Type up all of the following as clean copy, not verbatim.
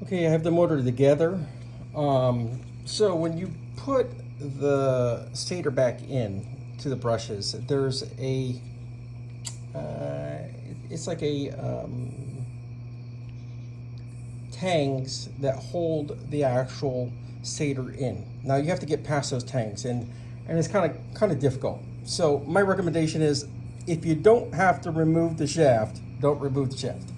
Okay, I have the motor together. So when you put the stator back in to the brushes, there's a, it's like a tangs that hold the actual stator in. Now you have to get past those tangs, and it's kind of difficult. So my recommendation is, if you don't have to remove the shaft, don't remove the shaft.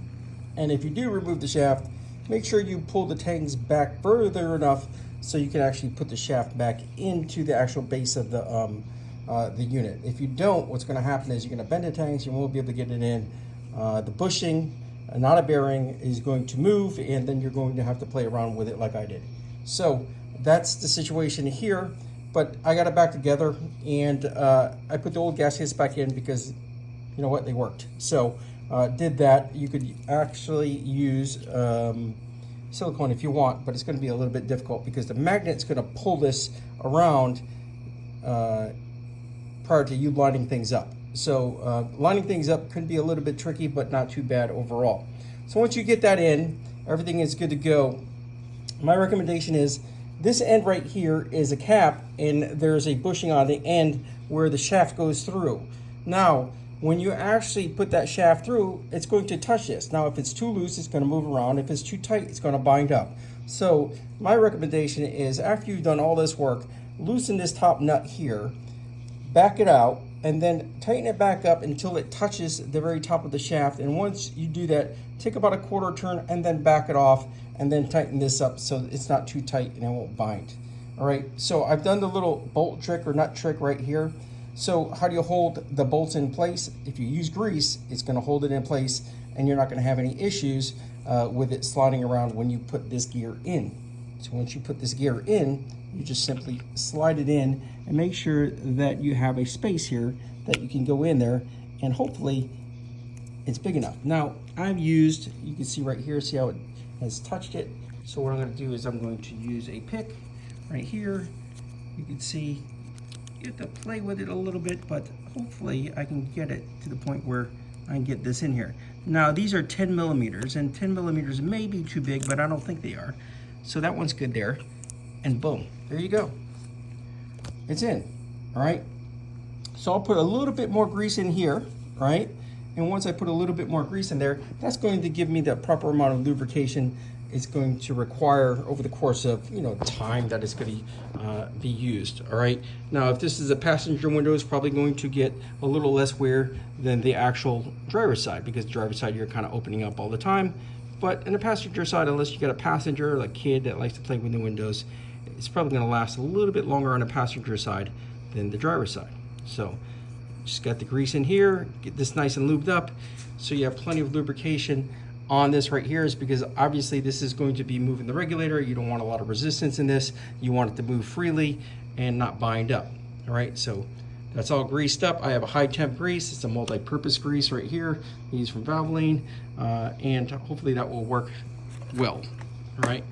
And if you do remove the shaft, make sure you pull the tangs back further enough so you can actually put the shaft back into the actual base of the unit. If you don't, what's going to happen is you're going to bend the tangs, you won't be able to get it in. The bushing, not a bearing, is going to move, and then you're going to have to play around with it like I did. So that's the situation here, but I got it back together, and I put the old gaskets back in because, you know what, they worked. So did that. You could actually use silicone if you want, but it's going to be a little bit difficult because the magnet's going to pull this around prior to you lining things up. So lining things up could be a little bit tricky, but not too bad overall. So once you get that in, everything is good to go. My recommendation is, this end right here is a cap, and there's a bushing on the end where the shaft goes through. Now, when you actually put that shaft through, it's going to touch this. Now, if it's too loose, it's going to move around. If it's too tight, it's going to bind up. So my recommendation is, after you've done all this work, loosen this top nut here, back it out, and then tighten it back up until it touches the very top of the shaft. And once you do that, take about a quarter turn and then back it off, and then tighten this up so it's not too tight and it won't bind. All right, so I've done the little bolt trick or nut trick right here. So how do you hold the bolts in place? If you use grease, it's going to hold it in place, and you're not going to have any issues with it sliding around when you put this gear in. So once you put this gear in, you just simply slide it in and make sure that you have a space here that you can go in there, and hopefully it's big enough. Now I've used, you can see right here, see how it has touched it. So what I'm going to do is I'm going to use a pick right here. You can see you have to play with it a little bit, but hopefully I can get it to the point where I can get this in here. Now these are 10 millimeters, and 10 millimeters may be too big, but I don't think they are. So that one's good there, and boom, there you go. It's in, all right? So I'll put a little bit more grease in here, right? And once I put a little bit more grease in there, that's going to give me the proper amount of lubrication it's going to require over the course of, you know, time that it's going to be used. All right. Now, if this is a passenger window, it's probably going to get a little less wear than the actual driver's side, because the driver's side you're kind of opening up all the time. But in the passenger side, unless you got a passenger, like a kid that likes to play with the windows, it's probably going to last a little bit longer on the passenger side than the driver's side. So just got the grease in here, get this nice and lubed up so you have plenty of lubrication on this right here, is because obviously this is going to be moving the regulator. You don't want a lot of resistance in this. You want it to move freely and not bind up. All right, so that's all greased up. I have a high temp grease. It's a multi-purpose grease right here. These from Valvoline, and hopefully that will work well. All right,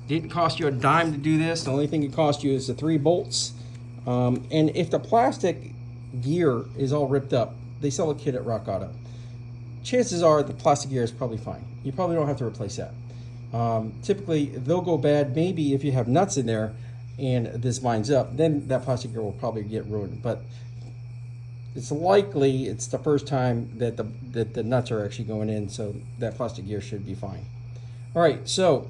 didn't cost you a dime to do this. The only thing it cost you is the 3 bolts. And if the plastic gear is all ripped up, they sell a kit at Rock Auto. Chances are the plastic gear is probably fine. You probably don't have to replace that. Typically, they'll go bad maybe if you have nuts in there and this binds up, then that plastic gear will probably get ruined. But it's likely it's the first time that the nuts are actually going in, so that plastic gear should be fine. All right, so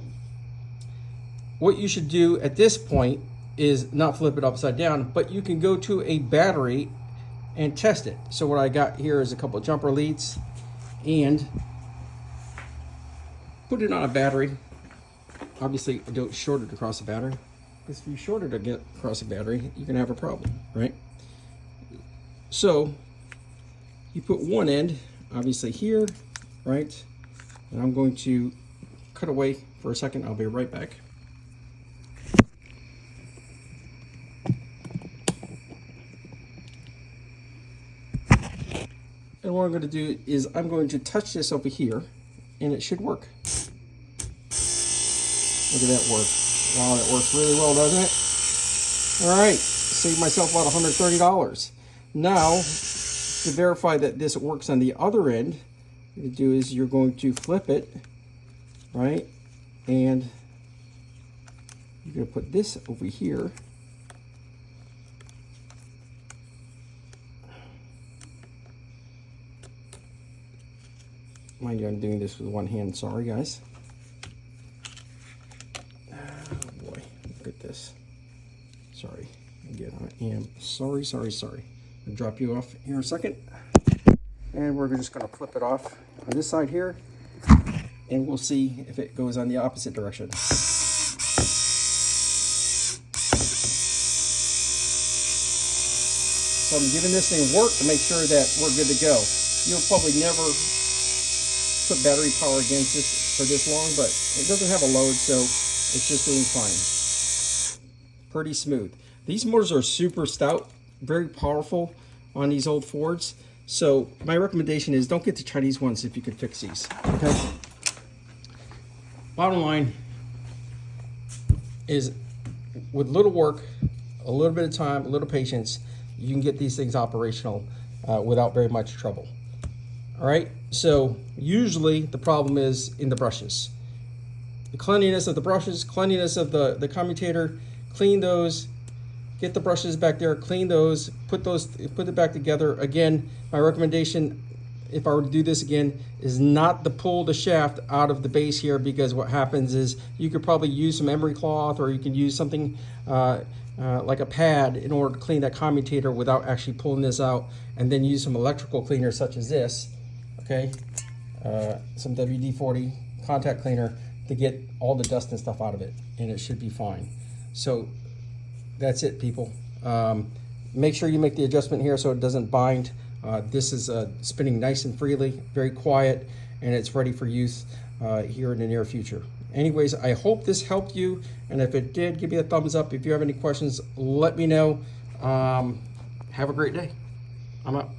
what you should do at this point is not flip it upside down, but you can go to a battery and test it. So what I got here is a couple of jumper leads, and put it on a battery. Obviously, don't short it across the battery, because if you short it across a battery, you're gonna have a problem, right? So you put one end, obviously here, right? And I'm going to cut away for a second. I'll be right back. And what I'm going to do is I'm going to touch this over here, and it should work. Look at that work. Wow, that works really well, doesn't it? All right, saved myself about $130. Now, to verify that this works on the other end, what you do is you're going to flip it, right? And you're going to put this over here. Mind you, I'm doing this with one hand. Sorry, guys. Oh boy, look at this. Sorry. Again, I am sorry. I'll drop you off here in a second. And we're just going to flip it off on this side here. And we'll see if it goes on the opposite direction. So I'm giving this thing work to make sure that we're good to go. You'll probably never put battery power against this for this long, but it doesn't have a load, so it's just doing fine. Pretty smooth. These motors are super stout, very powerful on these old Fords. So my recommendation is don't get the Chinese ones if you can fix these. Okay. Bottom line is, with little work, a little bit of time, a little patience, you can get these things operational without very much trouble. All right. So usually the problem is in the brushes. The cleanliness of the brushes, cleanliness of the commutator, clean those, get the brushes back there, clean those, put it back together. Again, my recommendation, if I were to do this again, is not to pull the shaft out of the base here, because what happens is you could probably use some emery cloth, or you can use something like a pad in order to clean that commutator without actually pulling this out, and then use some electrical cleaner such as this, okay, some WD-40 contact cleaner to get all the dust and stuff out of it, and it should be fine. So that's it, people. Make sure you make the adjustment here so it doesn't bind. This is spinning nice and freely, very quiet, and it's ready for use here in the near future. Anyways, I hope this helped you, and if it did, give me a thumbs up. If you have any questions, let me know. Have a great day. I'm out.